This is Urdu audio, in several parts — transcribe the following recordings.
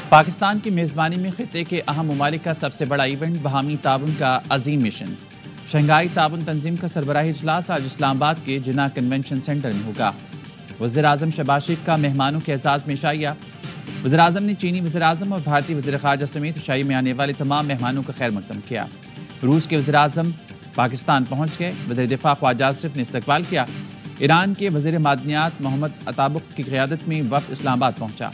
پاکستان کی میزبانی میں خطے کے اہم ممالک کا سب سے بڑا ایونٹ باہمی تعاون کا عظیم مشن شنگھائی تعاون تنظیم کا سربراہی اجلاس آج اسلام آباد کے جناح کنونشن سینٹر میں ہوگا۔ وزیر اعظم شہباز شریف کا مہمانوں کے اعزاز میں عشائیہ۔ وزیر اعظم نے چینی وزیر اعظم اور بھارتی وزیر خارجہ سمیت عشائیے میں آنے والے تمام مہمانوں کا خیر مقدم کیا۔ روس کے وزیر اعظم پاکستان پہنچ گئے۔ وزیر دفاع خواجہ آصف نے استقبال کیا۔ ایران کے وزیر معدنیات محمد عطابق کی قیادت میں وفد اسلام آباد پہنچا۔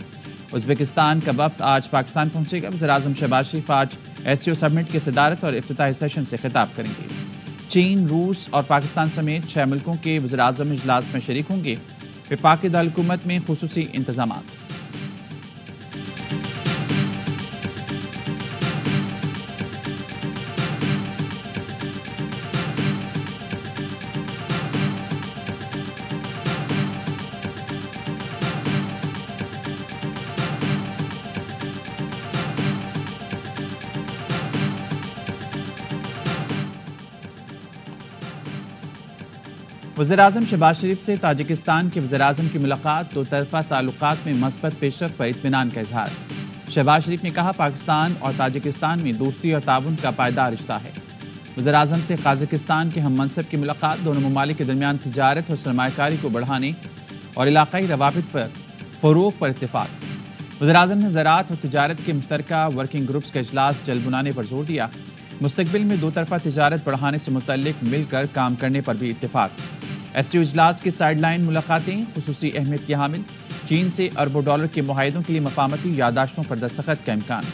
ازبکستان کا وفد آج پاکستان پہنچے گا۔ وزیر اعظم شہباز شریف آج SCO سمٹ کی صدارت اور افتتاحی سیشن سے خطاب کریں گے۔ چین، روس اور پاکستان سمیت 6 ملکوں کے وزیر اعظم اجلاس میں شریک ہوں گے۔ وفاقی دارالحکومت میں خصوصی انتظامات۔ وزیر اعظم شہباز شریف سے تاجکستان کے وزیر اعظم کی ملاقات، دو طرفہ تعلقات میں مثبت پیش رفت پر اطمینان کا اظہار۔ شہباز شریف نے کہا پاکستان اور تاجکستان میں دوستی اور تعاون کا پائیدار رشتہ ہے۔ وزیر اعظم سے قازقستان کے ہم منصب کی ملاقات، دونوں ممالک کے درمیان تجارت اور سرمایہ کاری کو بڑھانے اور علاقائی روابط پر فروغ پر اتفاق۔ وزیر اعظم نے زراعت اور تجارت کے مشترکہ ورکنگ گروپس کا اجلاس جلد بنانے پر زور دیا۔ مستقبل میں دو طرفہ تجارت بڑھانے سے متعلق مل کر کام کرنے پر بھی اتفاق۔ SCO اجلاس کی سائیڈ لائن ملاقاتیں خصوصی اہمیت کی حامل۔ چین سے اربوں ڈالر کے معاہدوں کے لیے مفاہمتی یادداشتوں پر دستخط کا امکان۔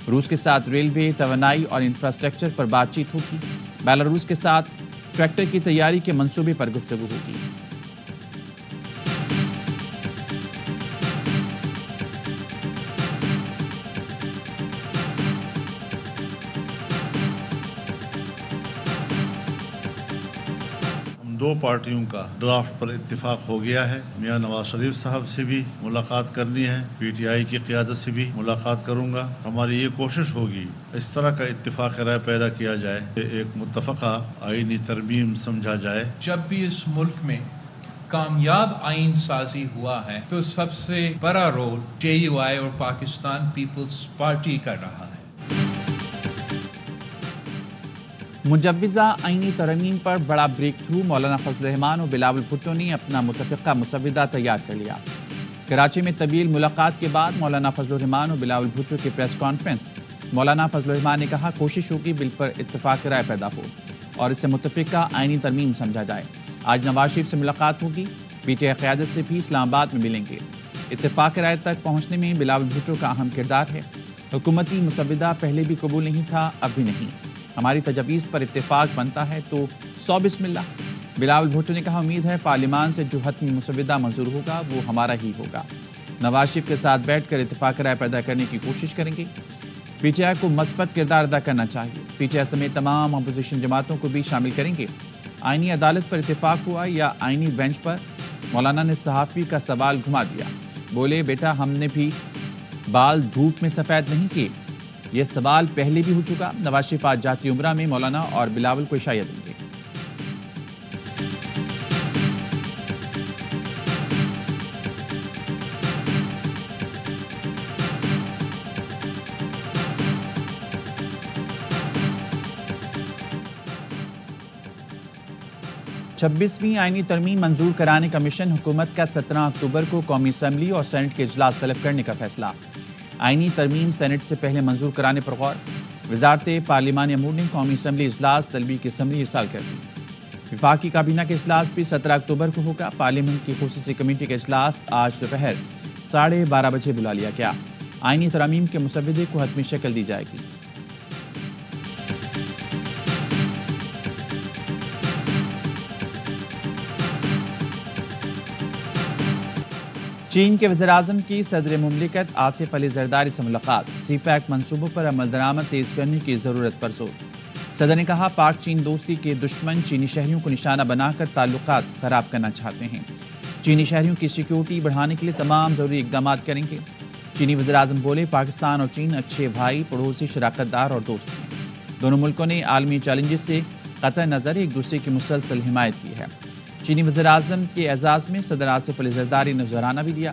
روس کے ساتھ ریلوے، توانائی اور انفراسٹرکچر پر بات چیت ہوگی۔ بیلاروس کے ساتھ ٹریکٹر کی تیاری کے منصوبے پر گفتگو ہوگی۔ دو پارٹیوں کا ڈرافٹ پر اتفاق ہو گیا ہے۔ میاں نواز شریف صاحب سے بھی ملاقات کرنی ہے، PTI کی قیادت سے بھی ملاقات کروں گا۔ ہماری یہ کوشش ہوگی اس طرح کا اتفاق رائے پیدا کیا جائے کہ ایک متفقہ آئینی ترمیم سمجھا جائے۔ جب بھی اس ملک میں کامیاب آئین سازی ہوا ہے تو سب سے بڑا رول JUI اور پاکستان پیپلز پارٹی کر رہا ہے۔ مجوزہ آئینی ترمیم پر بڑا بریک تھرو، مولانا فضل الرحمان اور بلاول بھٹو نے اپنا متفقہ مسودہ تیار کر لیا۔ کراچی میں طویل ملاقات کے بعد مولانا فضل الرحمان اور بلاول بھٹو کی پریس کانفرنس۔ مولانا فضل الرحمان نے کہا کوشش ہوگی بل پر اتفاق رائے پیدا ہو اور اسے متفقہ آئینی ترمیم سمجھا جائے۔ آج نواز شریف سے ملاقات ہوگی، PTI قیادت سے بھی اسلام آباد میں ملیں گے۔ اتفاق رائے تک پہنچنے میں بلاول بھٹو کا اہم کردار ہے۔ حکومتی مسودہ پہلے بھی قبول نہیں تھا، اب بھی نہیں۔ ہماری تجویز پر اتفاق بنتا ہے تو 100 بسم اللہ۔ بلاول بھٹو نے کہا امید ہے پارلیمان سے جو حتمی مسودہ منظور ہوگا وہ ہمارا ہی ہوگا۔ نواز شریف کے ساتھ بیٹھ کر اتفاق رائے پیدا کرنے کی کوشش کریں گے۔ PTI کو مثبت کردار ادا کرنا چاہیے۔ PTI سمیت تمام اپوزیشن جماعتوں کو بھی شامل کریں گے۔ آئینی عدالت پر اتفاق ہوا یا آئینی بینچ پر؟ مولانا نے صحافی کا سوال گھما دیا، بولے بیٹا ہم نے بھی بال دھوپ میں سفید نہیں کیے، یہ سوال پہلے بھی ہو چکا۔ نواز شریف آج جاتی عمرہ میں مولانا اور بلاول کو عشائیہ دیں گے۔ چھبیسویں آئینی ترمیم منظور کرانے کا مشن، حکومت کا 17 اکتوبر کو قومی اسمبلی اور سینٹ کے اجلاس طلب کرنے کا فیصلہ۔ آئینی ترمیم سینٹ سے پہلے منظور کرانے پر غور۔ وزارت پارلیمانی امور نے قومی اسمبلی اجلاس طلبی کی اسمبلی ارسال کر دی۔ وفاقی کابینہ کا اجلاس بھی 17 اکتوبر کو ہوگا۔ پارلیمنٹ کی خصوصی کمیٹی کا اجلاس آج دوپہر 12:30 بجے بلا لیا گیا۔ آئینی ترامیم کے مسودے کو حتمی شکل دی جائے گی۔ چین کے وزیر اعظم کی صدر مملکت آصف علی زرداری سے ملاقات۔ CPEC منصوبوں پر عمل درآمد تیز کرنے کی ضرورت پر زور۔ صدر نے کہا پاک چین دوستی کے دشمن چینی شہریوں کو نشانہ بنا کر تعلقات خراب کرنا چاہتے ہیں۔ چینی شہریوں کی سیکیورٹی بڑھانے کے لیے تمام ضروری اقدامات کریں گے۔ چینی وزیر اعظم بولے پاکستان اور چین اچھے بھائی، پڑوسی، شراکت دار اور دوست ہیں۔ دونوں ملکوں نے عالمی چیلنجز سے قطع نظر ایک دوسرے کی مسلسل حمایت کی ہے۔ چینی وزیر اعظم کے اعزاز میں صدر آصف علی زرداری نے نذرانہ بھی دیا۔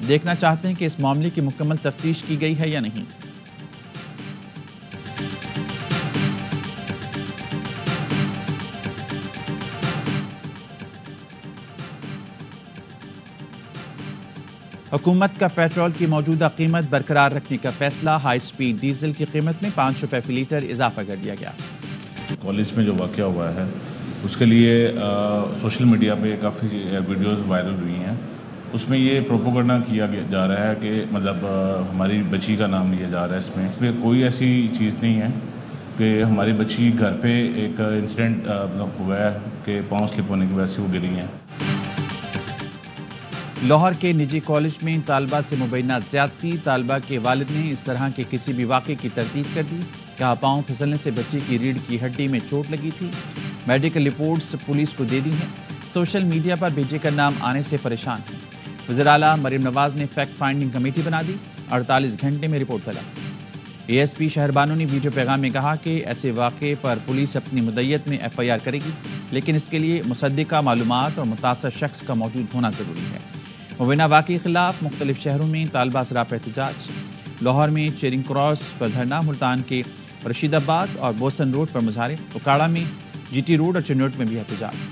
دیکھنا چاہتے ہیں کہ اس معاملے کی مکمل تفتیش کی گئی ہے یا نہیں۔ حکومت کا پیٹرول کی موجودہ قیمت برقرار رکھنے کا فیصلہ، ہائی سپیڈ ڈیزل کی قیمت میں 5 روپے فی لیٹر اضافہ کر دیا گیا۔ کالج میں جو واقعہ ہوا ہے اس کے لیے سوشل میڈیا پہ کافی ویڈیوز وائرل ہوئی ہیں، اس میں یہ پروپیگنڈا کیا جا رہا ہے کہ مطلب ہماری بچی کا نام لیا جا رہا ہے۔ اس میں کوئی ایسی چیز نہیں ہے کہ ہماری بچی گھر پہ ایک انسیڈنٹ ہوا ہے کہ پاؤں سلپ ہونے کی وجہ سے وہ گری ہیں۔ لاہور کے نجی کالج میں طالبہ سے مبینہ زیادتی، طالبہ کے والد نے اس طرح کے کسی بھی واقعے کی تردید کر دی، کہا پاؤں پھسلنے سے بچی کی ریڑھ کی ہڈی میں چوٹ لگی تھی، میڈیکل رپورٹس پولیس کو دے دی ہیں، سوشل میڈیا پر بیٹے کا نام آنے سے پریشان ہیں۔ وزیر اعلیٰ مریم نواز نے فیکٹ فائنڈنگ کمیٹی بنا دی، 48 گھنٹے میں رپورٹ طلب۔ اے ایس پی شہر بانو نے ویڈیو پیغام میں کہا کہ ایسے واقعے پر پولیس اپنی مدعیت میں ایف آئی آر کرے گی، لیکن اس کے لیے مصدقہ معلومات اور متاثر شخص کا موجود ہونا ضروری ہے۔ مبینہ واقعے کے خلاف مختلف شہروں میں طالبہ سراپا احتجاج، لاہور میں چیرنگ کراس پر دھرنا، ملتان کے رشید آباد اور بوسن روڈ پر مظاہرے، اکاڑا میں جی ٹی روڈ اور چنوٹ میں بھی احتجاج۔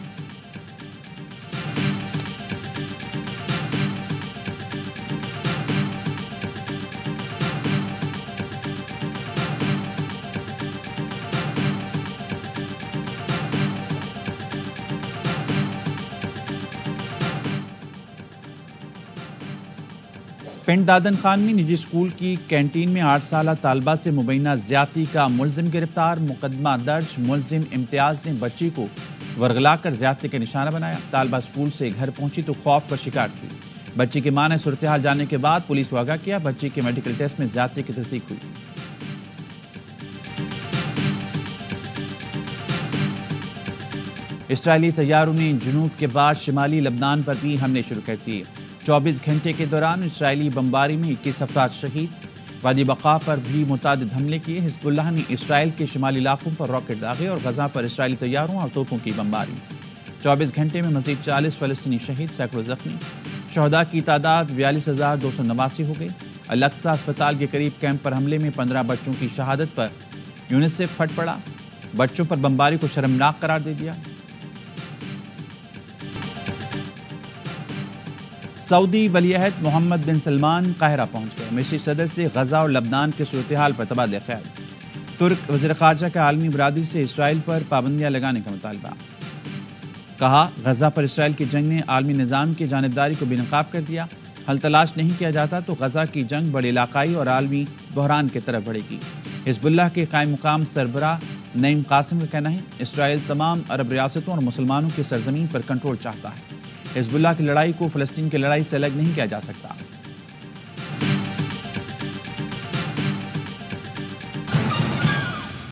پنڈ دادن خان میں نجی اسکول کی کینٹین میں 8 سالہ طالبہ سے مبینہ زیادتی کا ملزم گرفتار، مقدمہ درج، ملزم امتیاز نے بچی کو ورغلا کر زیادتی کا نشانہ بنایا، طالبہ اسکول سے گھر پہنچی تو خوف کا شکار تھی، بچی کی ماں نے صورتحال جاننے کے بعد پولیس کو آگاہ کیا، بچی کے میڈیکل ٹیسٹ میں زیادتی کی تصدیق ہوئی۔ اسرائیلی طیاروں نے جنوب کے بعد شمالی لبنان پر بھی حملے شروع کر دیے، 24 گھنٹے کے دوران اسرائیلی بمباری میں 21 افراد شہید، وادی بقا پر بھی متعدد حملے کیے، حزب اللہ نے اسرائیل کے شمالی علاقوں پر راکٹ داغے اور غزہ پر اسرائیلی طیاروں اور توپوں کی بمباری، 24 گھنٹے میں مزید 40 فلسطینی شہید، سینکڑوں زخمی، شہداء کی تعداد 42,289 ہو گئی۔ الاقصی اسپتال کے قریب کیمپ پر حملے میں 15 بچوں کی شہادت پر یونیسیف پھٹ پڑا، بچوں پر بمباری کو شرمناک قرار دے دیا۔ سعودی ولی عہد محمد بن سلمان قاہرہ پہنچ گئے، مصری صدر سے غزہ اور لبنان کے صورتحال پر تبادلہ خیال، ترک وزیر خارجہ کا عالمی برادری سے اسرائیل پر پابندیاں لگانے کا مطالبہ، کہا غزہ پر اسرائیل کی جنگ نے عالمی نظام کی جانبداری کو بے نقاب کر دیا، حل تلاش نہیں کیا جاتا تو غزہ کی جنگ بڑے علاقائی اور عالمی بحران کی طرف بڑھے گی۔ حزب اللہ کے قائم مقام سربراہ نعیم قاسم کا کہنا ہے اسرائیل تمام عرب ریاستوں اور مسلمانوں کی سرزمین پر کنٹرول چاہتا ہے، حزب اللہ کی لڑائی کو فلسطین کی لڑائی سے الگ نہیں کیا جا سکتا۔